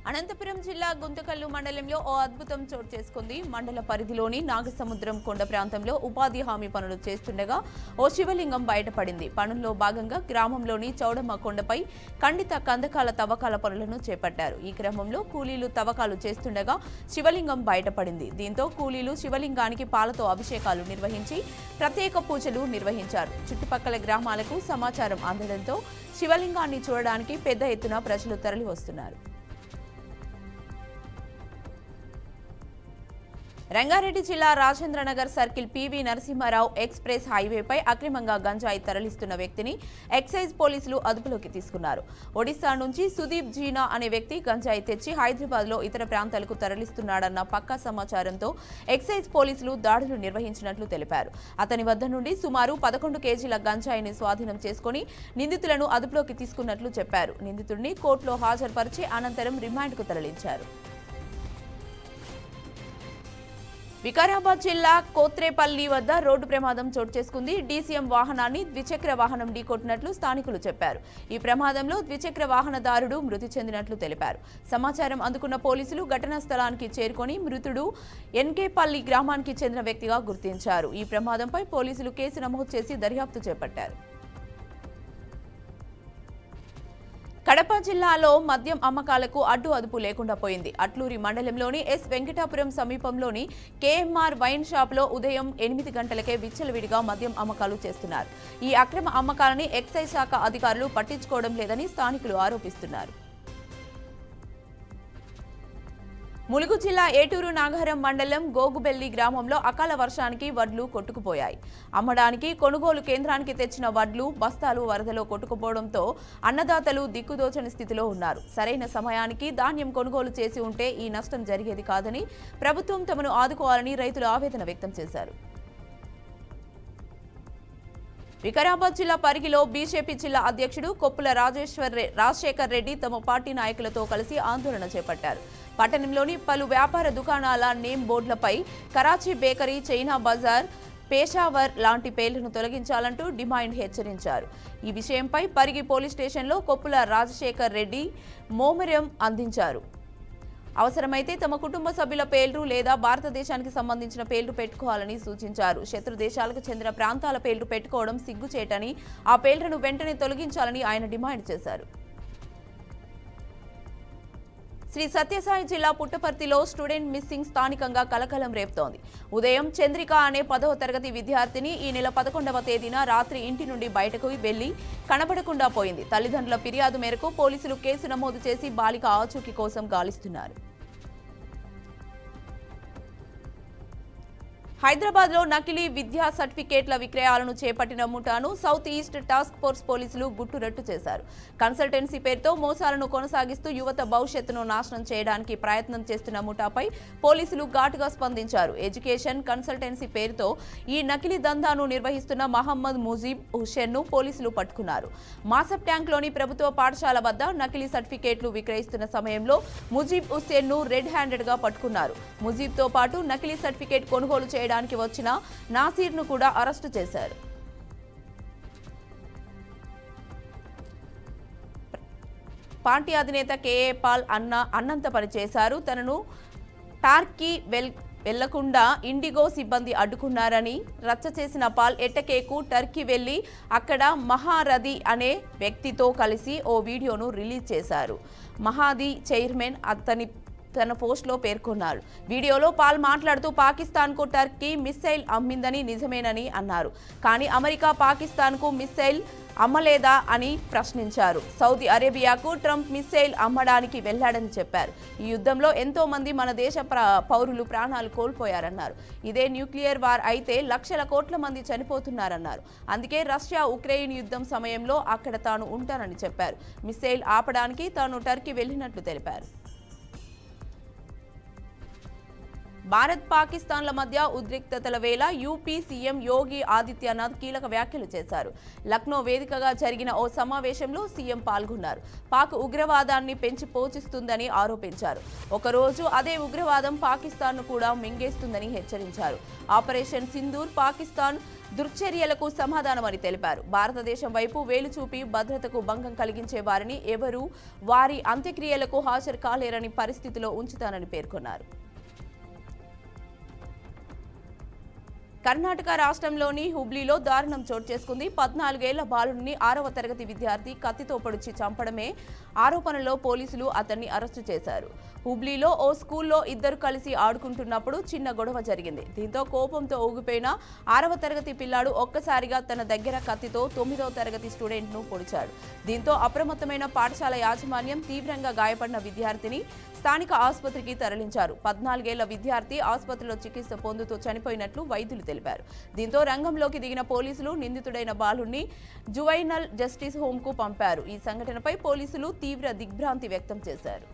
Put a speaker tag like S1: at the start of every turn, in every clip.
S1: అనంతపురం జిల్లా గుంతకల్లు మండలంలో ఓ అద్భుతం చోటు చేసుకుంది. మండల పరిధిలోని నాగసముద్రం కొండ ప్రాంతంలో ఉపాధి హామీ పనులు చేస్తుండగా ఓ శివలింగం బయటపడింది. పనుల్లో భాగంగా గ్రామంలోని చౌడమ్మ కొండపై ఖండిత కందకాల తవ్వకాల పనులను చేపట్టారు. ఈ క్రమంలో కూలీలు తవ్వకాలు చేస్తుండగా శివలింగం బయటపడింది. దీంతో కూలీలు శివలింగానికి పాలతో అభిషేకాలు నిర్వహించి ప్రత్యేక పూజలు నిర్వహించారు. చుట్టుపక్కల గ్రామాలకు సమాచారం అందడంతో శివలింగాన్ని చూడడానికి పెద్ద ఎత్తున ప్రజలు తరలి వస్తున్నారు. రంగారెడ్డి జిల్లా Rajendranagar circle PV Narasimha Rao express హైవేపై అక్రమంగా గంజాయి తరలిస్తున్న వ్యక్తిని ఎక్సైజ్ పోలీసులు అదుపులోకి తీసుకున్నారు. ఒడిశా నుంచి సుదీప్ జీనా అనే వ్యక్తి గంజాయి తెచ్చి హైదరాబాద్లో ఇతర ప్రాంతాలకు తరలిస్తున్నాడన్న పక్కా సమాచారంతో ఎక్సైజ్ పోలీసులు దాడులు నిర్వహించినట్లు తెలిపారు. అతని వద్ద నుండి సుమారు 11 కేజీల గంజాయిని స్వాధీనం చేసుకుని నిందితులను అదుపులోకి తీసుకున్నట్లు చెప్పారు. నిందితుడిని కోర్టులో హాజరుపరిచి అనంతరం రిమాండ్కు తరలించారు. వికారాబాద్ జిల్లా కోత్రేపల్లి వద్ద రోడ్డు ప్రమాదం చోటు చేసుకుంది. డీసీఎం వాహనాన్ని ద్విచక్ర వాహనం ఢీకొట్టినట్లు స్థానికులు చెప్పారు. ఈ ప్రమాదంలో ద్విచక్ర వాహనదారుడు మృతి చెందినట్లు తెలిపారు. సమాచారం అందుకున్న పోలీసులు ఘటనా స్థలానికి చేరుకొని మృతుడు ఎన్కేపల్లి గ్రామానికి చెందిన వ్యక్తిగా గుర్తించారు. ఈ ప్రమాదంపై పోలీసులు కేసు నమోదు చేసి దర్యాప్తు చేపట్టారు. కడప జిల్లాలో మద్యం అమ్మకాలకు అడ్డు అదుపు లేకుండా పోయింది. అట్లూరి మండలంలోని ఎస్ వెంకటాపురం సమీపంలోని కేఎంఆర్ వైన్ షాప్లో ఉదయం 8 గంటలకే విచ్చలవిడిగా మద్యం అమ్మకాలు చేస్తున్నారు. ఈ అక్రమ అమ్మకాలని ఎక్సైజ్ శాఖ అధికారులు పట్టించుకోవడం లేదని స్థానికులు ఆరోపిస్తున్నారు. ములుగు జిల్లా ఏటూరు నాగరం మండలం గోగుబెల్లి గ్రామంలో అకాల వర్షానికి వడ్లు కొట్టుకుపోయాయి. అమ్మడానికి కొనుగోలు కేంద్రానికి తెచ్చిన వడ్లు బస్తాలు వరదలో కొట్టుకుపోవడంతో అన్నదాతలు దిక్కుదోచని స్థితిలో ఉన్నారు. సరైన సమయానికి ధాన్యం కొనుగోలు చేసి ఉంటే ఈ నష్టం జరిగేది కాదని ప్రభుత్వం తమను ఆదుకోవాలని రైతులు ఆవేదన వ్యక్తం చేశారు. వికారాబాద్ జిల్లా పరిగిలో బీజేపీ జిల్లా అధ్యక్షుడు కొప్పుల రాజశేఖర్ రెడ్డి తమ పార్టీ నాయకులతో కలిసి ఆందోళన చేపట్టారు. పట్టణంలోని పలు వ్యాపార దుకాణాల నేమ్ బోర్డులపై కరాచీ బేకరీ, చైనా బజార్, పేషావర్ లాంటి పేర్లను తొలగించాలంటూ డిమాండ్ హెచ్చరించారు. ఈ విషయంపై పరిగి పోలీస్ స్టేషన్లో కొప్పుల రాజశేఖర్ రెడ్డి మోమరం అందించారు. అవసరమైతే తమ కుటుంబ సభ్యుల పేర్లు లేదా భారతదేశానికి సంబంధించిన పేర్లు పెట్టుకోవాలని సూచించారు. శత్రు దేశాలకు చెందిన ప్రాంతాల పేర్లు పెట్టుకోవడం సిగ్గుచేటని, ఆ పేర్లను వెంటనే తొలగించాలని ఆయన డిమాండ్ చేశారు. శ్రీ సత్యసాయి జిల్లా పుట్టపర్తిలో స్టూడెంట్ మిస్సింగ్ స్థానికంగా కలకలం రేపుతోంది. ఉదయం చంద్రిక అనే 10వ తరగతి విద్యార్థిని ఈ నెల 11వ తేదీన రాత్రి ఇంటి నుండి బయటకు వెళ్లి కనబడకుండా పోయింది. తల్లిదండ్రుల ఫిర్యాదు మేరకు పోలీసులు కేసు నమోదు చేసి బాలిక ఆచూకీ కోసం గాలిస్తున్నారు. హైదరాబాద్లో నకిలీ విద్యా సర్టిఫికేట్ల విక్రయాలను చేపట్టిన ముఠాను సౌత్ ఈస్ట్ టాస్క్ ఫోర్స్ పోలీసులు గుట్టురట్టు చేశారు. కన్సల్టెన్సీ పేరుతో మోసాలను కొనసాగిస్తూ యువత భవిష్యత్తును నాశనం చేయడానికి ప్రయత్నం చేస్తున్న ముఠాపై పోలీసులు ఘాటుగా స్పందించారు. ఎడ్యుకేషన్ కన్సల్టెన్సీ పేరుతో ఈ నకిలీ దందాను నిర్వహిస్తున్న మహమ్మద్ ముజీబ్ హుస్సేన్ను పోలీసులు పట్టుకున్నారు. మాసప్ ట్యాంక్లోని ప్రభుత్వ పాఠశాల వద్ద నకిలీ సర్టిఫికేట్లు విక్రయిస్తున్న సమయంలో ముజీబ్ హుస్సేన్ను రెడ్ హ్యాండెడ్గా పట్టుకున్నారు. ముజీబ్తో పాటు నకిలీ సర్టిఫికేట్ కొనుగోలు చేయడానికి వచ్చిన నాసీర్ను కూడా అరెస్టు చేశారు. పార్టీ అధినేత కేఏ పాల్ అన్నంత పని చేశారు. తనను టార్కీ వెళ్లకుండా ఇండిగో సిబ్బంది అడ్డుకున్నారని రచ్చ చేసిన పాల్ ఎట్టకేకు టర్కీ వెళ్లి అక్కడ మహారథి అనే వ్యక్తితో కలిసి ఓ వీడియోను రిలీజ్ చేశారు. మహాది చైర్మన్ తన పోస్ట్లో పేర్కొన్నారు. వీడియోలో పాల్ మాట్లాడుతూ పాకిస్తాన్కు టర్కీ మిస్సైల్ అమ్మిందని నిజమేనని అన్నారు. కానీ అమెరికా పాకిస్తాన్కు మిస్సైల్ అమ్మలేదా అని ప్రశ్నించారు. సౌదీ అరేబియాకు ట్రంప్ మిస్సైల్ అమ్మడానికి వెళ్లాడని చెప్పారు. ఈ యుద్ధంలో ఎంతో మంది మన దేశ పౌరులు ప్రాణాలు కోల్పోయారన్నారు. ఇదే న్యూక్లియర్ వార్ అయితే లక్షల కోట్ల మంది చనిపోతున్నారన్నారు. అందుకే రష్యా ఉక్రెయిన్ యుద్ధం సమయంలో అక్కడ తాను ఉంటానని చెప్పారు. మిస్సైల్ ఆపడానికి తాను టర్కీ వెళ్లినట్లు తెలిపారు. భారత్ పాకిస్తాన్ల మధ్య ఉద్రిక్తతల వేళ యూపీ సీఎం యోగి ఆదిత్యనాథ్ కీలక వ్యాఖ్యలు చేశారు. లక్నో వేదికగా జరిగిన ఓ సమావేశంలో సీఎం పాల్గొన్నారు. పాక్ ఉగ్రవాదాన్ని పెంచి పోషిస్తుందని ఆరోపించారు. ఒకరోజు అదే ఉగ్రవాదం పాకిస్తాన్ను కూడా మింగేస్తుందని హెచ్చరించారు. ఆపరేషన్ సింధూర్ పాకిస్తాన్ దుర్చర్యలకు సమాధానమని తెలిపారు. భారతదేశం వైపు వేలు చూపి భద్రతకు భంగం కలిగించే వారిని ఎవరూ వారి అంత్యక్రియలకు హాజరు కాలేరని పరిస్థితిలో ఉంచుతానని పేర్కొన్నారు. కర్ణాటక రాష్ట్రంలోని హుబ్లీలో దారుణం చోటు చేసుకుంది. 14 ఏళ్ల బాలుడిని 6వ తరగతి విద్యార్థి కత్తితో పొడిచి చంపడమే ఆరోపణలో పోలీసులు అతన్ని అరెస్టు చేశారు. హుబ్లీలో ఓ స్కూల్లో ఇద్దరు కలిసి ఆడుకుంటున్నప్పుడు చిన్న గొడవ జరిగింది. దీంతో కోపంతో ఊగిపోయిన 6వ తరగతి పిల్లాడు ఒక్కసారిగా తన దగ్గర కత్తితో 9వ తరగతి స్టూడెంట్ను పొడిచాడు. దీంతో అప్రమత్తమైన పాఠశాల యాజమాన్యం తీవ్రంగా గాయపడిన విద్యార్థిని స్థానిక ఆసుపత్రికి తరలించారు. 14 ఏళ్ల విద్యార్థి ఆసుపత్రిలో చికిత్స పొందుతూ చనిపోయినట్లు వైద్యులు తెలిపారు. దీంతో రంగంలోకి దిగిన పోలీసులు నిందితుడైన బాలుడిని జువైనల్ జస్టిస్ హోంకు పంపారు. ఈ సంఘటనపై పోలీసులు తీవ్ర దిగ్భ్రాంతి వ్యక్తం చేశారు.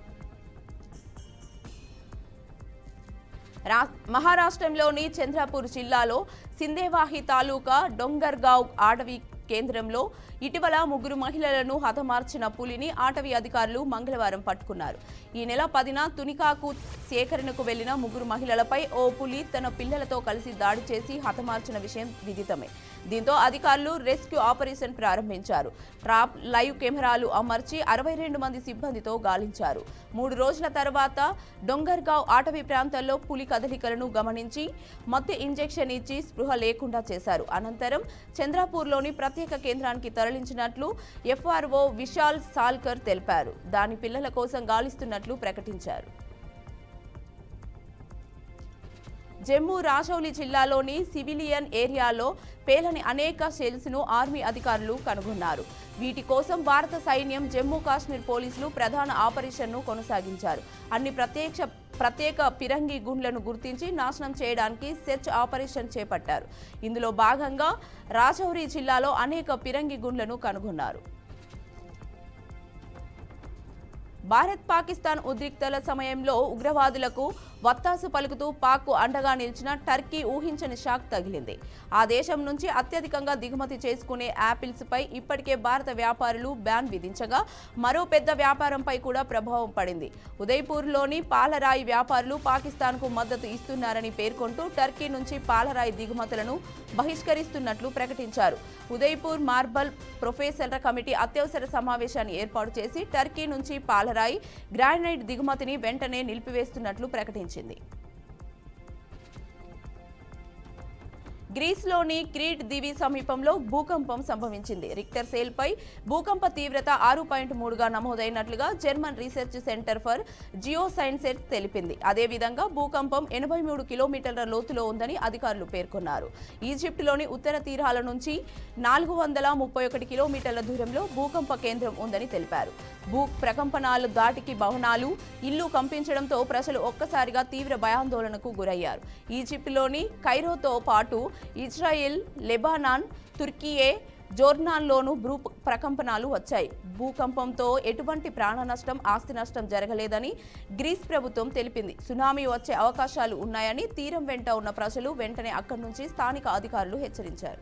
S1: మహారాష్ట్రంలోని చంద్రపూర్ జిల్లాలో సిందేవాహి తాలూకా డొంగర్గావ్ అటవీ కేంద్రంలో ఇటీవల 3 మహిళలను హతమార్చిన పులిని అటవీ అధికారులు మంగళవారం పట్టుకున్నారు. ఈ నెల 10న తునికాకు సేకరణకు వెళ్లిన 3 మహిళలపై ఓ పులి తన పిల్లలతో కలిసి దాడి చేసి హతమార్చిన విషయం విదితమే. దీంతో అధికారులు రెస్క్యూ ఆపరేషన్ ప్రారంభించారు. ట్రాప్ లైవ్ కెమెరాలు అమర్చి 62 మంది సిబ్బందితో గాలించారు. 3 రోజుల తర్వాత డొంగర్గావ్ అటవీ ప్రాంతాల్లో పులి కదలికలను గమనించి మత్తు ఇంజెక్షన్ ఇచ్చి స్పృహ లేకుండా చేశారు. అనంతరం చంద్రపూర్లోని ప్రత్యేక కేంద్రానికి తరలించినట్లు ఎఫ్ఆర్ఓ విశాల్ సాల్కర్ తెలిపారు. దాని పిల్లల కోసం గాలిస్తున్నట్లు ప్రకటించారు. జమ్మూ రాజౌలి జిల్లాలోని సివిలియన్ ఏరియాలో పేలని అనేక షెల్స్ ను ఆర్మీ అధికారులు కనుగొన్నారు. వీటి కోసం భారత సైన్యం, జమ్మూ కాశ్మీర్ పోలీసులు ప్రధాన ఆపరేషన్ను కొనసాగించారు. అన్ని ప్రత్యేక పిరంగి గుండ్లను గుర్తించి నాశనం చేయడానికి సెర్చ్ ఆపరేషన్ చేపట్టారు. ఇందులో భాగంగా రాజౌరి జిల్లాలో అనేక పిరంగి గుండ్లను కనుగొన్నారు. భారత్ పాకిస్తాన్ ఉద్రిక్తల సమయంలో ఉగ్రవాదులకు వత్తాసు పలుకుతూ పాక్కు అండగా నిలిచిన టర్కీ ఊహించని షాక్ తగిలింది. ఆ దేశం నుంచి అత్యధికంగా దిగుమతి చేసుకునే యాపిల్స్ పై ఇప్పటికే భారత వ్యాపారులు బ్యాన్ విధించగా మరో పెద్ద వ్యాపారంపై కూడా ప్రభావం పడింది. ఉదయ్పూర్లోని పాలరాయి వ్యాపారులు పాకిస్తాన్కు మద్దతు ఇస్తున్నారని పేర్కొంటూ టర్కీ నుంచి పాలరాయి దిగుమతులను బహిష్కరిస్తున్నట్లు ప్రకటించారు. ఉదయ్పూర్ మార్బల్ ప్రొఫెసర్ల కమిటీ అత్యవసర సమావేశాన్ని ఏర్పాటు చేసి టర్కీ నుంచి పాలరాయి, గ్రానైట్ దిగుమతిని వెంటనే నిలిపివేస్తున్నట్లు ప్రకటించింది. గ్రీస్లోని క్రీట్ దీవి సమీపంలో భూకంపం సంభవించింది. రిక్టర్ స్కేల్పై భూకంప తీవ్రత 6.3గా నమోదైనట్లుగా German research centre for geosciences తెలిపింది. అదేవిధంగా భూకంపం 83 కిలోమీటర్ల లోతులో ఉందని అధికారులు పేర్కొన్నారు. ఈజిప్టులోని ఉత్తర తీరాల నుంచి 431 కిలోమీటర్ల దూరంలో భూకంప కేంద్రం ఉందని తెలిపారు. భూ ప్రకంపనాలు దాటికి భవనాలు, ఇల్లు కంపించడంతో ప్రజలు ఒక్కసారిగా తీవ్ర భయాందోళనకు గురయ్యారు. ఈజిప్టులోని కైరోతో పాటు ఇజ్రాయెల్, లెబానాన్, తుర్కియే, జోర్డాన్లోనూ భూ ప్రకంపనాలు వచ్చాయి. భూకంపంతో ఎటువంటి ప్రాణ నష్టం, ఆస్తి నష్టం జరగలేదని గ్రీస్ ప్రభుత్వం తెలిపింది. సునామీ వచ్చే అవకాశాలు ఉన్నాయని తీరం వెంట ఉన్న ప్రజలు వెంటనే అక్కడి నుంచి స్థానిక అధికారులు హెచ్చరించారు.